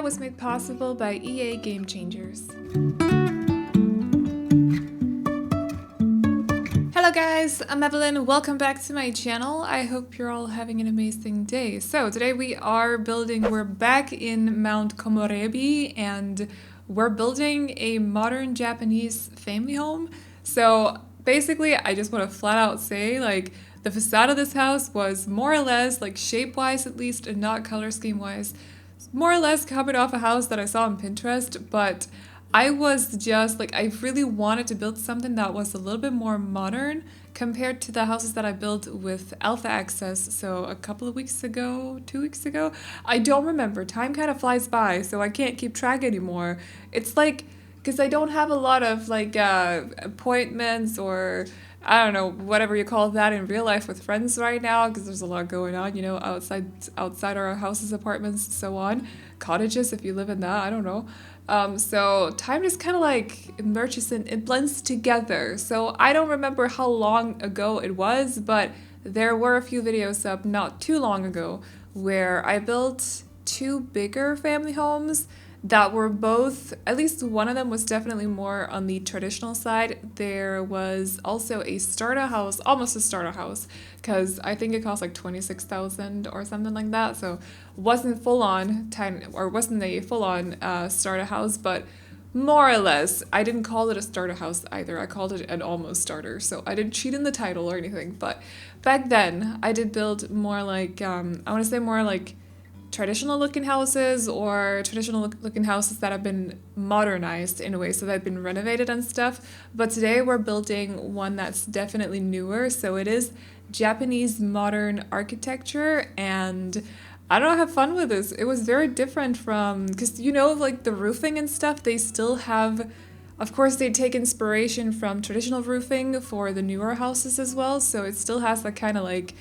video was made possible by EA Game Changers. Hello guys, I'm Aveline. Welcome back to my channel. I hope you're all having an amazing day. So today we're back in Mount Komorebi and we're building a modern Japanese family home. So basically I just want to flat out say like the facade of this house was more or less, like shape-wise at least and not color scheme-wise, more or less copied off a house that I saw on Pinterest, but I was just like, I really wanted to build something that was a little bit more modern compared to the houses that I built with alpha access. So a couple of weeks ago, 2 weeks ago, I don't remember. Time kind of flies by, so I can't keep track anymore. It's like, because I don't have a lot of like appointments or I don't know, whatever you call that in real life with friends right now, because there's a lot going on, you know, outside our houses, apartments, so on. Cottages, if you live in that, I don't know. So time just kind of like merges and it blends together. So I don't remember how long ago it was, but there were a few videos up not too long ago where I built two bigger family homes that were both, at least one of them was definitely more on the traditional side. There was also a starter house, almost a starter house, because I think it cost like 26,000 or something like that. So wasn't full on tiny, or wasn't a full on starter house, but more or less. I didn't call it a starter house either. I called it an almost starter. So I didn't cheat in the title or anything. But back then I did build more like, I want to say more like traditional looking houses or traditional looking houses that have been modernized in a way, so they've been renovated and stuff. But today we're building one that's definitely newer, so it is Japanese modern architecture, and I don't know, have fun with this. It was very different from, because you know, like the roofing and stuff, they still have, of course they take inspiration from traditional roofing for the newer houses as well, so it still has that kind of like,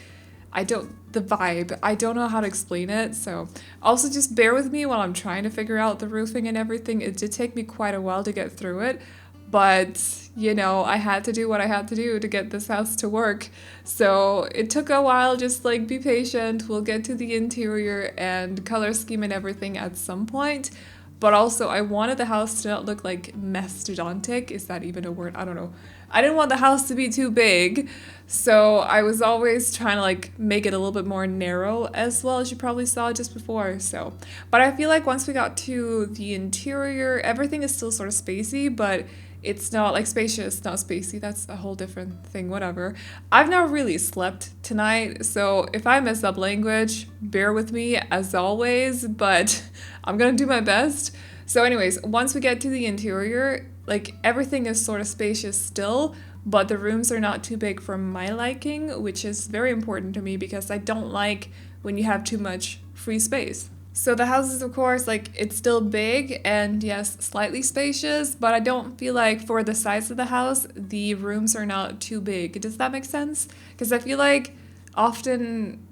the vibe. I don't know how to explain it, so also just bear with me while I'm trying to figure out the roofing and everything. It did take me quite a while to get through it, but you know, I had to do what I had to do to get this house to work. So it took a while, just like be patient. We'll get to the interior and color scheme and everything at some point. But also I wanted the house to not look like mastodontic. Is that even a word? I don't know. I didn't want the house to be too big, so I was always trying to like make it a little bit more narrow as well, as you probably saw just before. So, but I feel like once we got to the interior, everything is still sort of spacey, but it's not like spacious, not spacey. That's a whole different thing, whatever. I've not really slept tonight, so if I mess up language, bear with me as always, but I'm gonna do my best. So anyways, once we get to the interior, like everything is sort of spacious still, but the rooms are not too big for my liking, which is very important to me because I don't like when you have too much free space. So the house is, of course, like it's still big and yes, slightly spacious, but I don't feel like for the size of the house, the rooms are not too big. Does that make sense? Because I feel like often,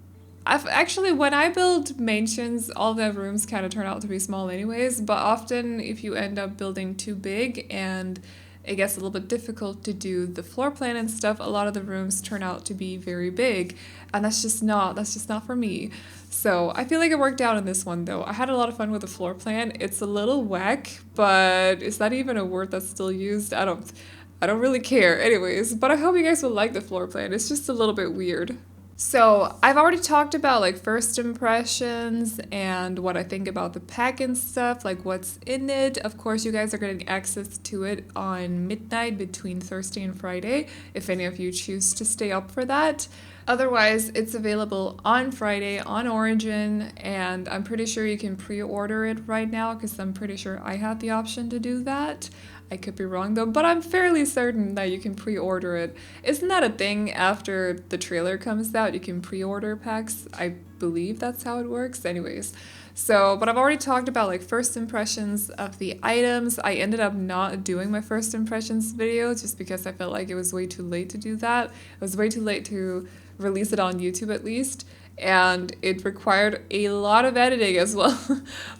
when I build mansions, all the rooms kind of turn out to be small anyways, but often if you end up building too big and it gets a little bit difficult to do the floor plan and stuff, a lot of the rooms turn out to be very big, and that's just not for me. So I feel like it worked out in this one though. I had a lot of fun with the floor plan. It's a little whack, but is that even a word that's still used? I don't really care anyways, but I hope you guys will like the floor plan. It's just a little bit weird. So I've already talked about like first impressions and what I think about the pack and stuff, like what's in it. Of course, you guys are getting access to it on midnight between Thursday and Friday, if any of you choose to stay up for that. Otherwise, it's available on Friday on Origin, and I'm pretty sure you can pre-order it right now because I'm pretty sure I had the option to do that. I could be wrong though, but I'm fairly certain that you can pre-order it. Isn't that a thing after the trailer comes out? You can pre-order packs. I believe that's how it works. Anyways, so, but I've already talked about like first impressions of the items. I ended up not doing my first impressions video just because I felt like it was way too late to do that. It was way too late to release it on YouTube at least. And it required a lot of editing as well,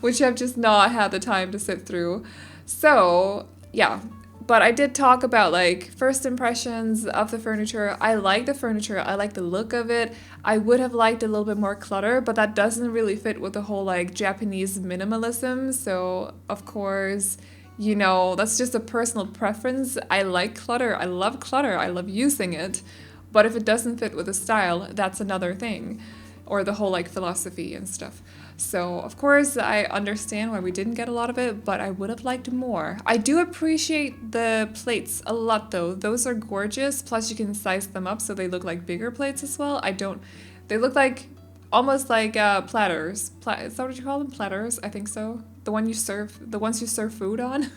which I've just not had the time to sit through. So yeah, but I did talk about like first impressions of the furniture. I like the furniture. I like the look of it. I would have liked a little bit more clutter, but that doesn't really fit with the whole like Japanese minimalism. So of course, you know, that's just a personal preference. I like clutter. I love clutter. I love using it. But if it doesn't fit with the style, that's another thing. Or the whole like philosophy and stuff. So of course I understand why we didn't get a lot of it, but I would have liked more. I do appreciate the plates a lot though. Those are gorgeous. Plus you can size them up so they look like bigger plates as well. They look like almost like platters. Is that what you call them? Platters? I think so. The ones you serve food on.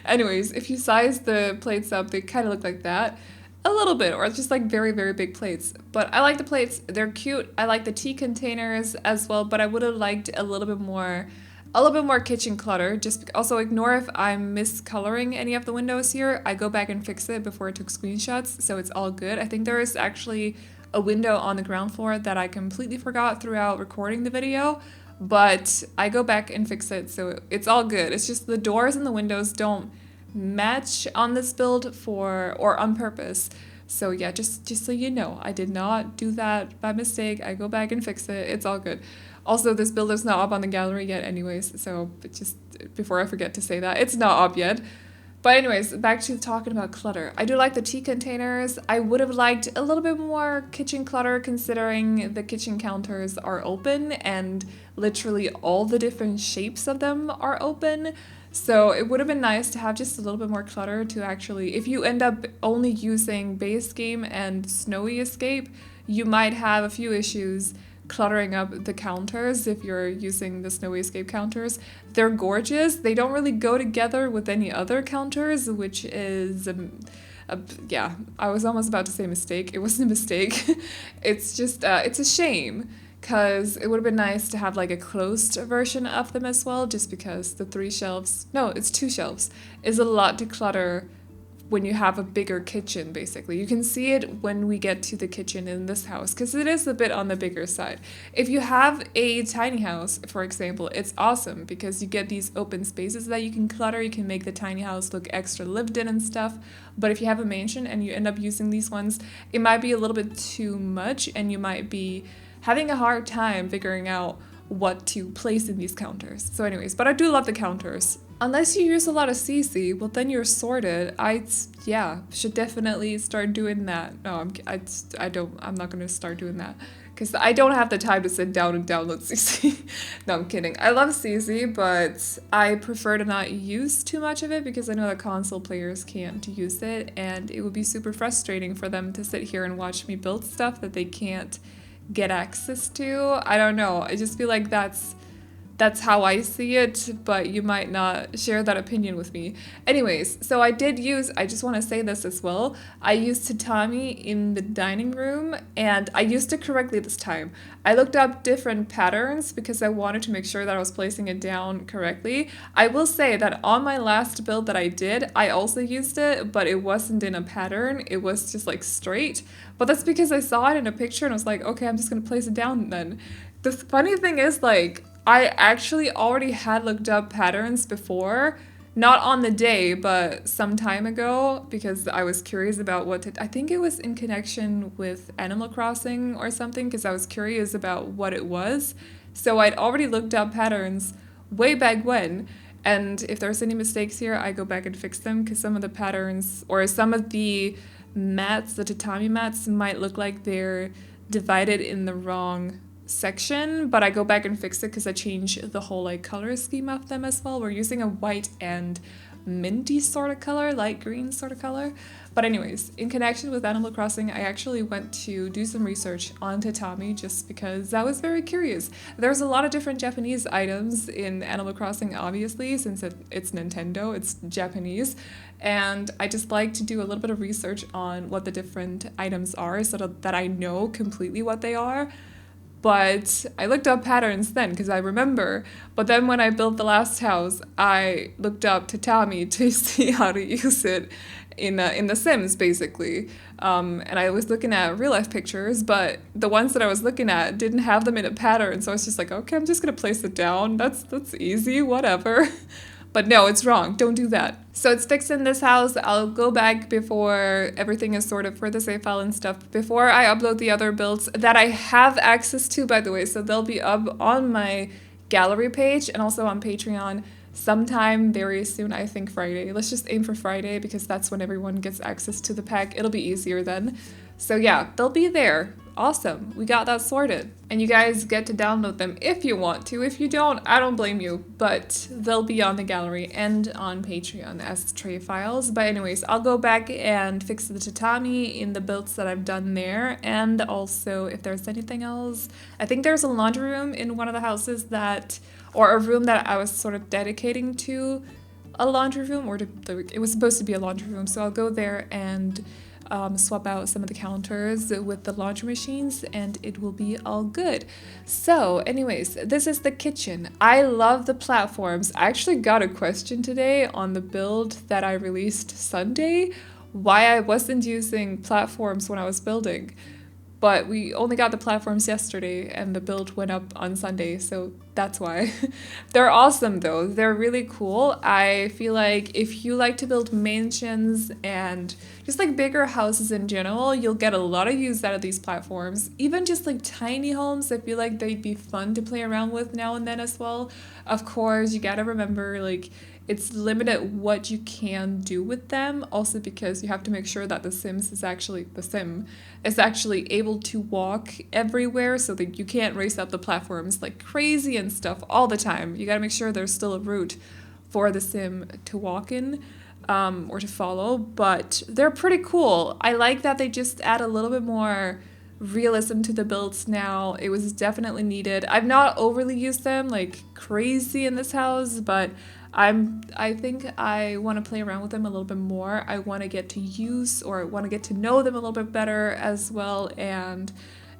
Anyways, if you size the plates up, they kind of look like that. A little bit, or just like very, very big plates. But I like the plates. They're cute. I like the tea containers as well, but I would have liked a little bit more kitchen clutter. Just also ignore if I'm miscoloring any of the windows here. I go back and fix it before I took screenshots, so it's all good. I think there is actually a window on the ground floor that I completely forgot throughout recording the video, but I go back and fix it, so it's all good. It's just the doors and the windows don't match on this build or on purpose. So yeah, just so you know, I did not do that by mistake. I go back and fix it. It's all good. Also, this build is not up on the gallery yet anyways, so just before I forget to say that, it's not up yet. But anyways, back to talking about clutter. I do like the tea containers. I would have liked a little bit more kitchen clutter considering the kitchen counters are open and literally all the different shapes of them are open. So it would have been nice to have just a little bit more clutter to actually, if you end up only using base game and snowy escape, you might have a few issues cluttering up the counters if you're using the snowy escape counters. They're gorgeous. They don't really go together with any other counters, which is yeah, I was almost about to say mistake. It wasn't a mistake. It's just it's a shame, because it would have been nice to have like a closed version of them as well, just because the 2 shelves is a lot to clutter when you have a bigger kitchen. Basically, you can see it when we get to the kitchen in this house, because it is a bit on the bigger side. If you have a tiny house, for example, it's awesome because you get these open spaces that you can clutter. You can make the tiny house look extra lived in and stuff. But if you have a mansion and you end up using these ones, it might be a little bit too much and you might be having a hard time figuring out what to place in these counters. So anyways, but I do love the counters. Unless you use a lot of CC, well then you're sorted. Yeah, should definitely start doing that. No, I'm not gonna start doing that because I don't have the time to sit down and download CC. No, I'm kidding. I love CC, but I prefer to not use too much of it because I know that console players can't use it, and it would be super frustrating for them to sit here and watch me build stuff that they can't get access to. I don't know. I just feel like that's how I see it, but you might not share that opinion with me. Anyways, so I just want to say this as well. I used tatami in the dining room, and I used it correctly this time. I looked up different patterns because I wanted to make sure that I was placing it down correctly. I will say that on my last build that I did, I also used it, but it wasn't in a pattern. It was just like straight. But that's because I saw it in a picture and I was like, okay, I'm just gonna place it down then. The funny thing is, like, I actually already had looked up patterns before, not on the day, but some time ago, because I was curious about I think it was in connection with Animal Crossing or something, because I was curious about what it was. So I'd already looked up patterns way back when, and if there's any mistakes here, I go back and fix them, because some of the patterns, or some of the mats, the tatami mats, might look like they're divided in the wrong section, but I go back and fix it because I changed the whole like color scheme of them as well. We're using a white and minty sort of color, light green sort of color. But anyways, in connection with Animal Crossing, I actually went to do some research on tatami just because I was very curious. There's a lot of different Japanese items in Animal Crossing, obviously, since it's Nintendo, it's Japanese. And I just like to do a little bit of research on what the different items are so that I know completely what they are. But I looked up patterns then because I remember. But then when I built the last house, I looked up tatami to see how to use it in The Sims, basically. And I was looking at real life pictures, but the ones that I was looking at didn't have them in a pattern. So I was just like, okay, I'm just gonna place it down. That's easy, whatever. But no, it's wrong. Don't do that. So it's fixed in this house. I'll go back before everything is sorted for the save file and stuff, before I upload the other builds that I have access to, by the way. So they'll be up on my gallery page and also on Patreon sometime very soon. I think Friday. Let's just aim for Friday because that's when everyone gets access to the pack. It'll be easier then. So yeah, they'll be there. Awesome. We got that sorted. And you guys get to download them if you want to. If you don't, I don't blame you. But they'll be on the gallery and on Patreon as tray files. But anyways, I'll go back and fix the tatami in the builds that I've done there. And also, if there's anything else, I think there's a laundry room in one of the houses that, or a room that I was sort of dedicating to a laundry room, or it was supposed to be a laundry room. So I'll go there and swap out some of the counters with the laundry machines and it will be all good. So anyways, this is the kitchen. I love the platforms. I actually got a question today on the build that I released Sunday, why I wasn't using platforms when I was building. But we only got the platforms yesterday and the build went up on Sunday, so that's why. They're awesome though, they're really cool. I feel like if you like to build mansions and just like bigger houses in general, you'll get a lot of use out of these platforms. Even just like tiny homes, I feel like they'd be fun to play around with now and then as well. Of course, you gotta remember like it's limited what you can do with them, also because you have to make sure that the sim is actually able to walk everywhere, so that you can't race up the platforms like crazy and stuff all the time. You gotta make sure there's still a route for the sim to walk in or to follow, but they're pretty cool. I like that they just add a little bit more realism to the builds now. It was definitely needed. I've not overly used them like crazy in this house, but I think I want to play around with them a little bit more. I want to get to know them a little bit better as well, and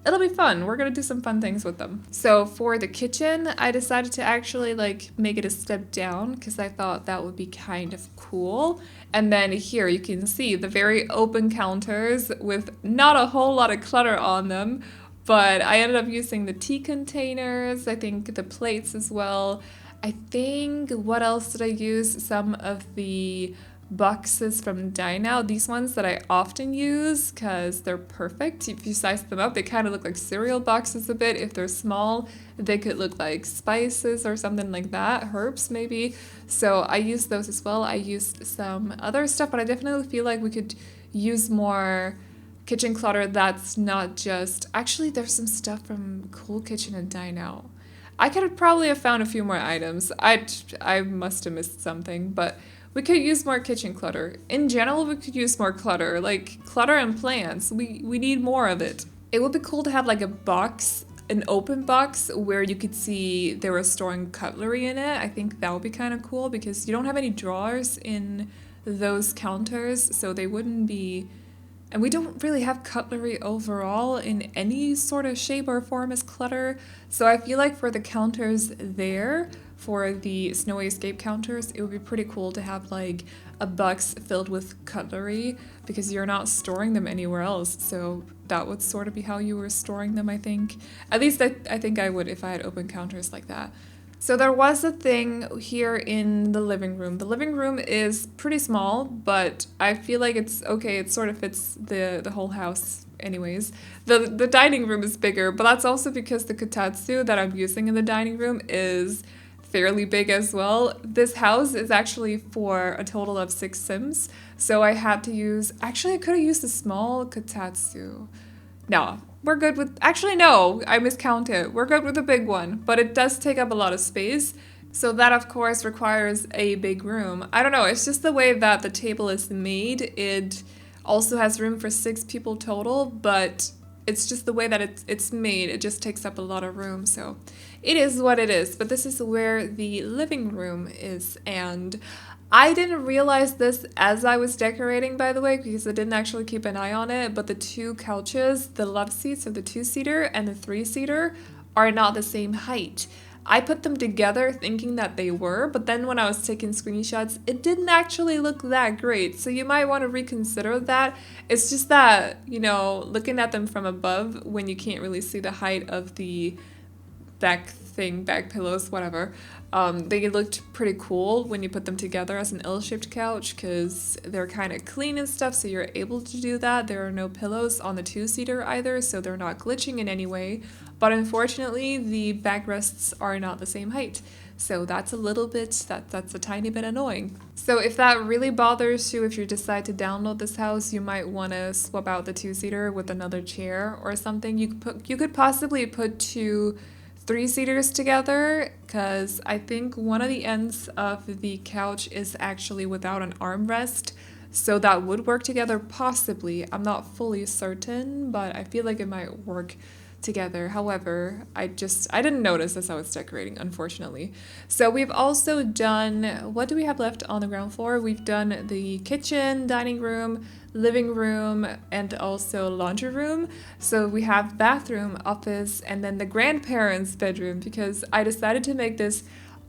it'll be fun. We're gonna do some fun things with them. So for the kitchen, I decided to actually like make it a step down because I thought that would be kind of cool. And then here you can see the very open counters with not a whole lot of clutter on them, but I ended up using the tea containers, I think the plates as well. I think, what else did I use? Some of the boxes from Dine these ones that I often use because they're perfect. If you size them up, they kind of look like cereal boxes a bit. If they're small, they could look like spices or something like that, herbs maybe. So I used those as well. I used some other stuff, but I definitely feel like we could use more kitchen clutter that's not just... Actually, there's some stuff from Cool Kitchen and Dine Out. I could have probably found a few more items. I must have missed something, but we could use more kitchen clutter. In general, we could use more clutter, like clutter and plants. We need more of it. It would be cool to have like a box, an open box where you could see they were storing cutlery in it. I think that would be kind of cool because you don't have any drawers in those counters, so they wouldn't be... And we don't really have cutlery overall in any sort of shape or form as clutter. So I feel like for the counters there, for the Snowy Escape counters, it would be pretty cool to have like a box filled with cutlery because you're not storing them anywhere else. So that would sort of be how you were storing them, I think. At least I think I would if I had open counters like that. So there was a thing here in the living room. The living room is pretty small, but I feel like it's okay. It sort of fits the whole house anyways. The dining room is bigger, but that's also because the kotatsu that I'm using in the dining room is fairly big as well. This house is actually for a total of 6 sims, so I had to use... Actually, I could have used a small kotatsu. No. We're good with... Actually, no, I miscounted. We're good with a big one, but it does take up a lot of space. So that, of course, requires a big room. I don't know, it's just the way that the table is made. It also has room for 6 people total, but it's just the way that it's made. It just takes up a lot of room, so it is what it is. But this is where the living room is, and I didn't realize this as I was decorating, by the way, because I didn't actually keep an eye on it, but the 2 couches, the love seats of the 2-seater and the 3-seater, are not the same height. I put them together thinking that they were, but then when I was taking screenshots, it didn't actually look that great. So you might want to reconsider that. It's just that, you know, looking at them from above when you can't really see the height of the back pillows, whatever. They looked pretty cool when you put them together as an L-shaped couch because they're kind of clean and stuff, so you're able to do that. There are no pillows on the two-seater either, so they're not glitching in any way. But unfortunately, the backrests are not the same height. So that's that's a tiny bit annoying. So if that really bothers you, if you decide to download this house, you might want to swap out the two-seater with another chair or something. You could possibly put two three-seaters together, because I think one of the ends of the couch is actually without an armrest, so that would work together possibly. I'm not fully certain, but I feel like it might work together. However, I didn't notice as I was decorating, unfortunately. So we've also done, what do we have left on the ground floor? We've done the kitchen, dining room, living room, and also laundry room. So we have bathroom, office, and then the grandparents' bedroom, because I decided to make this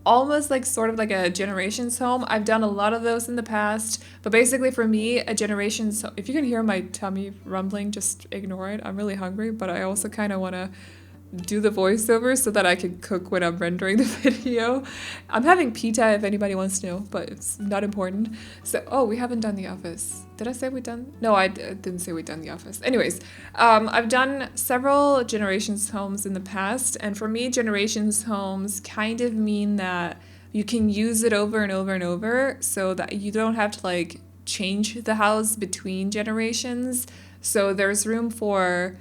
almost like sort of like a generations home. I've done a lot of those in the past, but basically for me, a generations, if you can hear my tummy rumbling, just ignore it. I'm really hungry, but I also kind of want to do the voiceover so that I can cook when I'm rendering the video. I'm having pita if anybody wants to know, but it's not important. So, oh, we haven't done the office. Did I say we done? No, I didn't say we done the office. Anyways, I've done several generations homes in the past, and for me, generations homes kind of mean that you can use it over and over and over, so that you don't have to like change the house between generations. So there's room for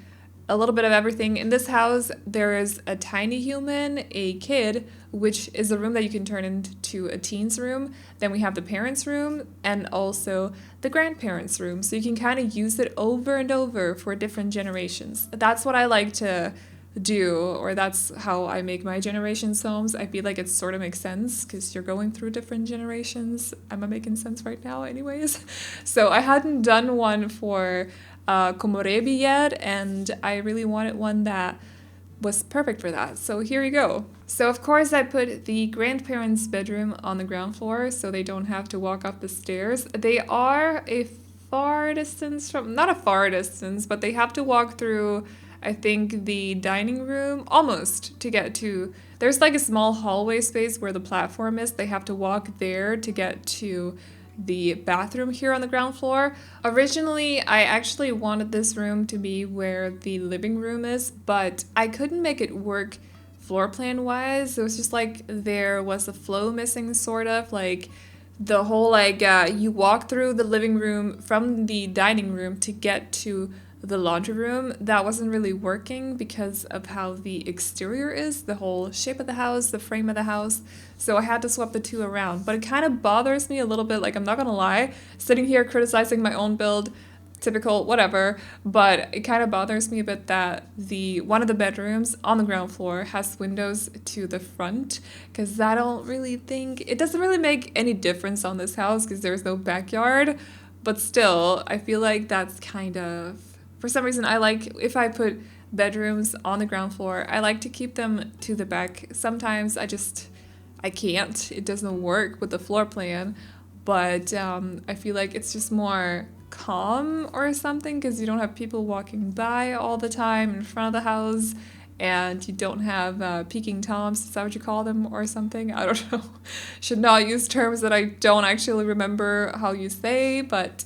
a little bit of everything. In this house, there is a tiny human, a kid, which is a room that you can turn into a teen's room. Then we have the parents' room and also the grandparents' room. So you can kind of use it over and over for different generations. That's what I like to do, or that's how I make my generations homes. I feel like it sort of makes sense because you're going through different generations. Am I making sense right now anyways? So I hadn't done one for Komorebi yet, and I really wanted one that was perfect for that. So here you go. So of course I put the grandparents' bedroom on the ground floor so they don't have to walk up the stairs. They are a far distance from, not a far distance, but they have to walk through, I think, the dining room almost to get to, there's like a small hallway space where the platform is. They have to walk there to get to the bathroom here on the ground floor. Originally, I actually wanted this room to be where the living room is, but I couldn't make it work floor plan wise. It was just like there was a flow missing, sort of like the whole like you walk through the living room from the dining room to get to the laundry room. That wasn't really working because of how the exterior is, the whole shape of the house, the frame of the house. So I had to swap the two around. But it kind of bothers me a little bit, like I'm not gonna lie, sitting here criticizing my own build, typical, whatever, but it kind of bothers me a bit that one of the bedrooms on the ground floor has windows to the front, because I don't really think, it doesn't really make any difference on this house because there's no backyard, but still, I feel like that's kind of, for some reason, I like, if I put bedrooms on the ground floor, I like to keep them to the back. Sometimes I can't. It doesn't work with the floor plan, but I feel like it's just more calm or something because you don't have people walking by all the time in front of the house, and you don't have peeking toms, is that what you call them, or something? I don't know. Should not use terms that I don't actually remember how you say, but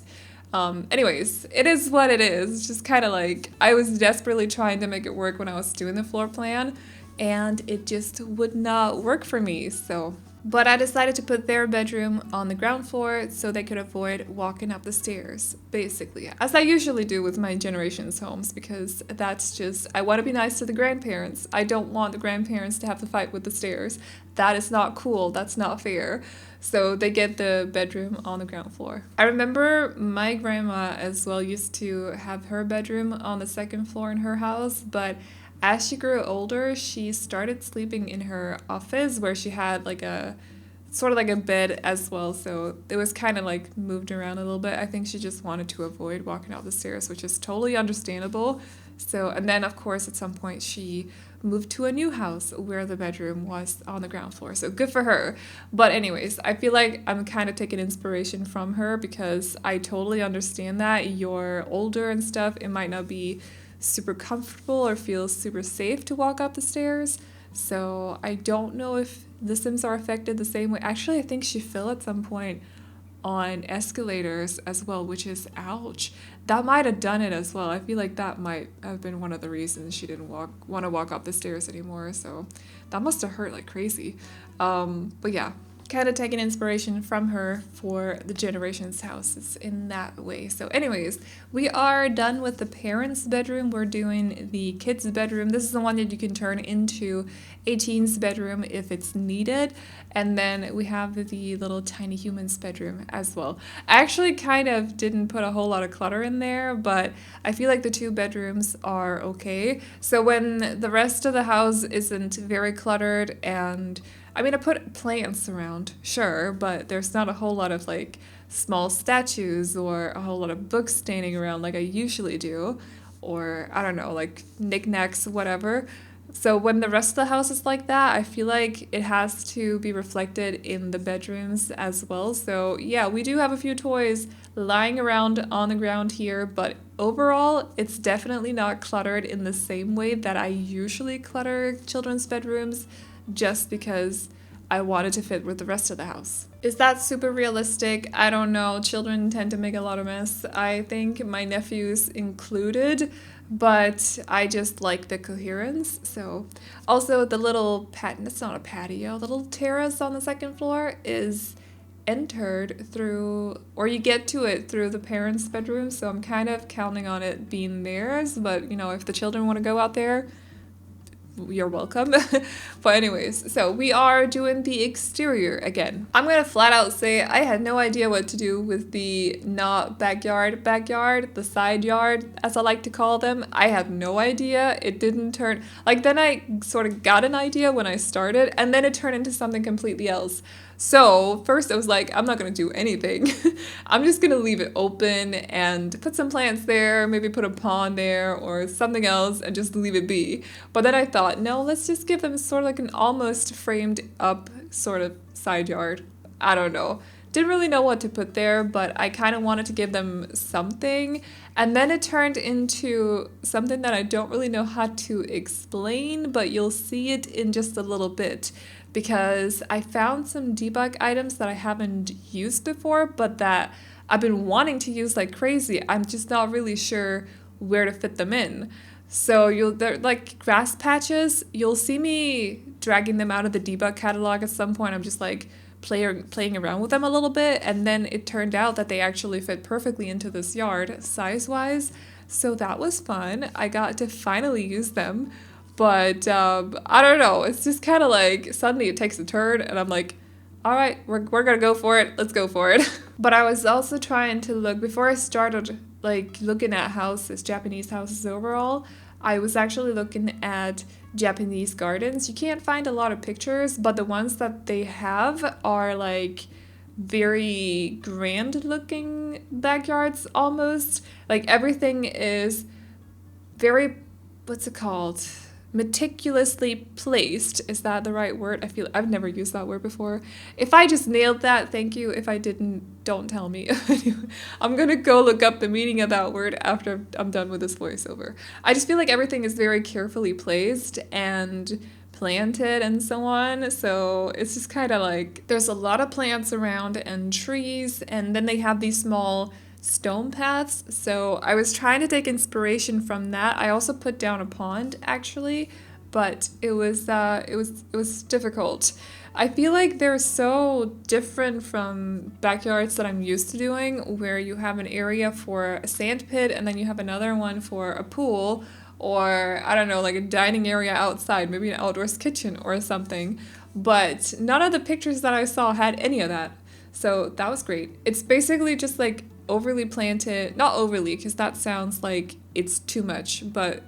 anyways, it is what it is. It's just kind of like, I was desperately trying to make it work when I was doing the floor plan, and it just would not work for me, so. But I decided to put their bedroom on the ground floor so they could avoid walking up the stairs, basically. As I usually do with my generations homes, because that's just, I want to be nice to the grandparents. I don't want the grandparents to have to fight with the stairs. That is not cool. That's not fair. So they get the bedroom on the ground floor. I remember my grandma as well used to have her bedroom on the second floor in her house, but as she grew older, she started sleeping in her office where she had like a sort of like a bed as well. So it was kind of like moved around a little bit. I think she just wanted to avoid walking out the stairs, which is totally understandable. So, and then of course at some point she moved to a new house where the bedroom was on the ground floor. So good for her. But anyways, I feel like I'm kind of taking inspiration from her because I totally understand that you're older and stuff. It might not be super comfortable or feel super safe to walk up the stairs. So I don't know if the Sims are affected the same way. Actually, I think she fell at some point on escalators as well, which is ouch. That might have done it as well. I feel like that might have been one of the reasons she didn't want to walk up the stairs anymore. So that must have hurt like crazy. But yeah, kind of taking inspiration from her for the generations houses in that way. So anyways, we are done with the parents' bedroom. We're doing the kids' bedroom. This is the one that you can turn into a teen's bedroom if it's needed. And then we have the little tiny human's bedroom as well. I actually kind of didn't put a whole lot of clutter in there, but I feel like the two bedrooms are okay. So when the rest of the house isn't very cluttered, and I mean, I put plants around, sure, but there's not a whole lot of like small statues or a whole lot of books standing around like I usually do, or I don't know, like knickknacks, whatever. So when the rest of the house is like that, I feel like it has to be reflected in the bedrooms as well. So yeah, we do have a few toys lying around on the ground here, but overall, it's definitely not cluttered in the same way that I usually clutter children's bedrooms, just because I wanted to fit with the rest of the house. Is that super realistic? I don't know. Children tend to make a lot of mess. I think my nephews included, but I just like the coherence. So also the little it's not a patio, the little terrace on the second floor is entered through, or you get to it through the parents' bedroom. So I'm kind of counting on it being theirs, but you know, if the children want to go out there, you're welcome. But anyways, so we are doing the exterior again. I'm gonna flat out say I had no idea what to do with the not backyard, the side yard, as I like to call them. I have no idea. It didn't turn, like, then I sort of got an idea when I started, and then it turned into something completely else. So first I was like, I'm not gonna do anything. I'm just gonna leave it open and put some plants there, maybe put a pond there or something else and just leave it be. But then I thought, no, let's just give them sort of like an almost framed up sort of side yard. I don't know. Didn't really know what to put there, but I kind of wanted to give them something. And then it turned into something that I don't really know how to explain, but you'll see it in just a little bit, because I found some debug items that I haven't used before, but that I've been wanting to use like crazy. I'm just not really sure where to fit them in. So they're like grass patches. You'll see me dragging them out of the debug catalog at some point. I'm just like playing around with them a little bit, and then it turned out that they actually fit perfectly into this yard size-wise. So that was fun. I got to finally use them. But I don't know. It's just kind of like suddenly it takes a turn, and I'm like, all right, we're gonna go for it. Let's go for it. But I was also trying to look, before I started like looking at houses, Japanese houses overall, I was actually looking at Japanese gardens. You can't find a lot of pictures, but the ones that they have are like very grand looking backyards almost. Like everything is very, what's it called? Meticulously placed. Is that the right word? I feel I've never used that word before. If I just nailed that, thank you. If I didn't, don't tell me. I'm gonna go look up the meaning of that word after I'm done with this voiceover. I just feel like everything is very carefully placed and planted and so on. So it's just kind of like there's a lot of plants around and trees, and then they have these small stone paths. So I was trying to take inspiration from that. I also put down a pond actually, but it was difficult. I feel like they're so different from backyards that I'm used to doing, where you have an area for a sand pit and then you have another one for a pool, or I don't know, like a dining area outside, maybe an outdoors kitchen or something. But none of the pictures that I saw had any of that. So that was great. It's basically just like overly planted, not overly, because that sounds like it's too much, but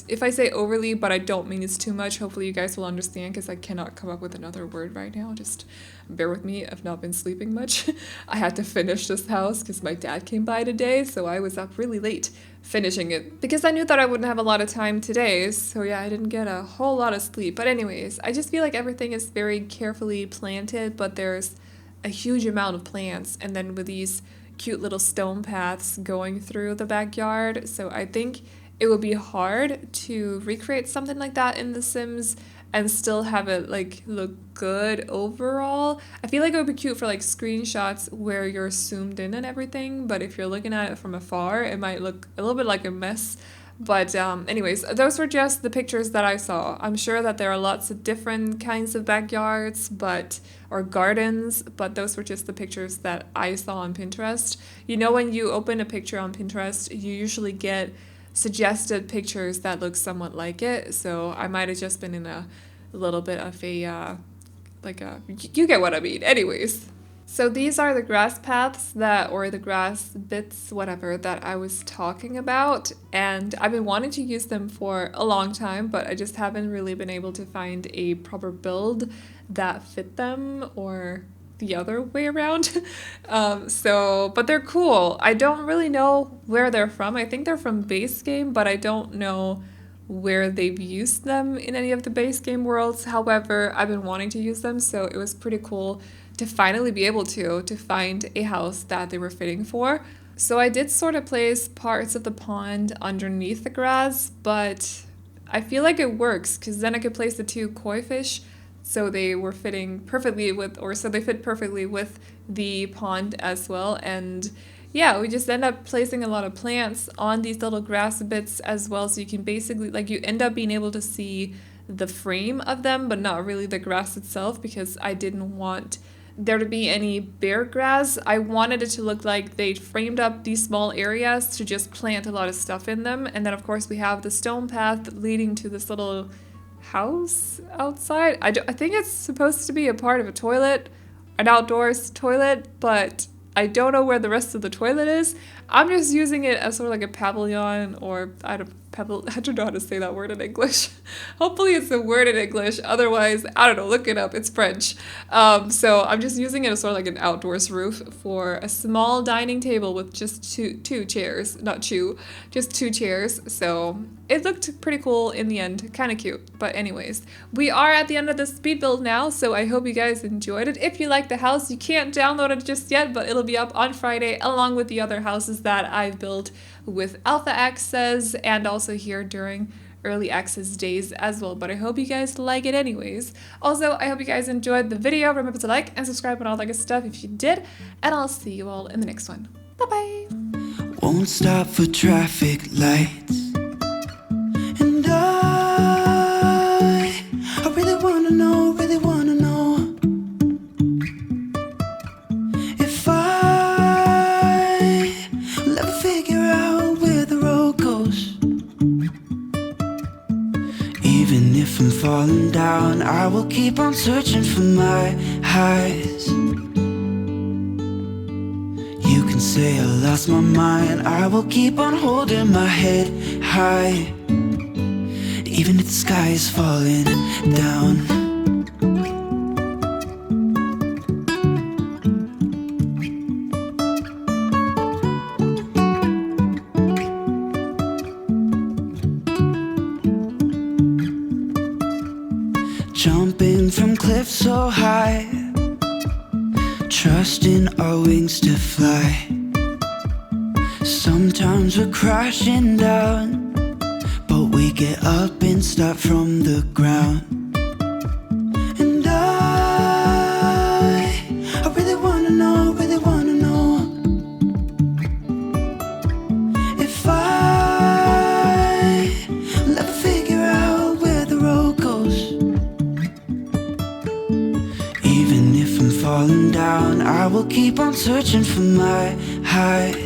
if I say overly, but I don't mean it's too much, hopefully you guys will understand, because I cannot come up with another word right now. Just bear with me. I've not been sleeping much. I had to finish this house because my dad came by today, so I was up really late finishing it because I knew that I wouldn't have a lot of time today. So yeah, I didn't get a whole lot of sleep. But anyways, I just feel like everything is very carefully planted, but there's a huge amount of plants, and then with these cute little stone paths going through the backyard. So I think it would be hard to recreate something like that in The Sims and still have it like look good overall. I feel like it would be cute for like screenshots where you're zoomed in and everything, but if you're looking at it from afar, it might look a little bit like a mess. But anyways, those were just the pictures that I saw. I'm sure that there are lots of different kinds of backyards, or gardens, but those were just the pictures that I saw on Pinterest. You know, when you open a picture on Pinterest, you usually get suggested pictures that look somewhat like it. So I might have just been in a little bit of a you get what I mean. Anyways. So these are the grass paths or the grass bits, whatever, that I was talking about. And I've been wanting to use them for a long time, but I just haven't really been able to find a proper build that fit them, or the other way around. But they're cool. I don't really know where they're from. I think they're from base game, but I don't know where they've used them in any of the base game worlds. However, I've been wanting to use them, so it was pretty cool to finally be able to find a house that they were fitting for. So I did sort of place parts of the pond underneath the grass, but I feel like it works because then I could place the 2 koi fish so they were fitting perfectly so they fit perfectly with the pond as well. And yeah, we just end up placing a lot of plants on these little grass bits as well, so you can basically, like, you end up being able to see the frame of them, but not really the grass itself, because I didn't want there to be any bare grass. I wanted it to look like they framed up these small areas to just plant a lot of stuff in them. And then of course we have the stone path leading to this little house outside. I think it's supposed to be a part of a toilet, an outdoors toilet, but I don't know where the rest of the toilet is. I'm just using it as sort of like a pavilion, or I don't know how to say that word in English. Hopefully it's a word in English. Otherwise, I don't know, look it up. It's French. So I'm just using it as sort of like an outdoors roof for a small dining table with just two chairs. Just 2 chairs. So it looked pretty cool in the end. Kind of cute. But anyways, we are at the end of the speed build now, so I hope you guys enjoyed it. If you like the house, you can't download it just yet, but it'll be up on Friday along with the other houses that I've built with alpha access and also here during early access days as well. But I hope you guys like it anyways. Also, I hope you guys enjoyed the video. Remember to like and subscribe and all that good stuff if you did, and I'll see you all in the next one. Bye bye. Won't stop for traffic lights, and I really wanna know if I will ever figure out where the road goes. Even if I'm falling down, I will keep on searching for my highs. You can say I lost my mind, I will keep on holding my head high, even if the sky is falling down. Jumping from cliffs so high, trusting our wings to fly. Sometimes we're crashing down, but we get up and start from the ground. And I really wanna know if I will ever figure out where the road goes. Even if I'm falling down, I will keep on searching for my highs.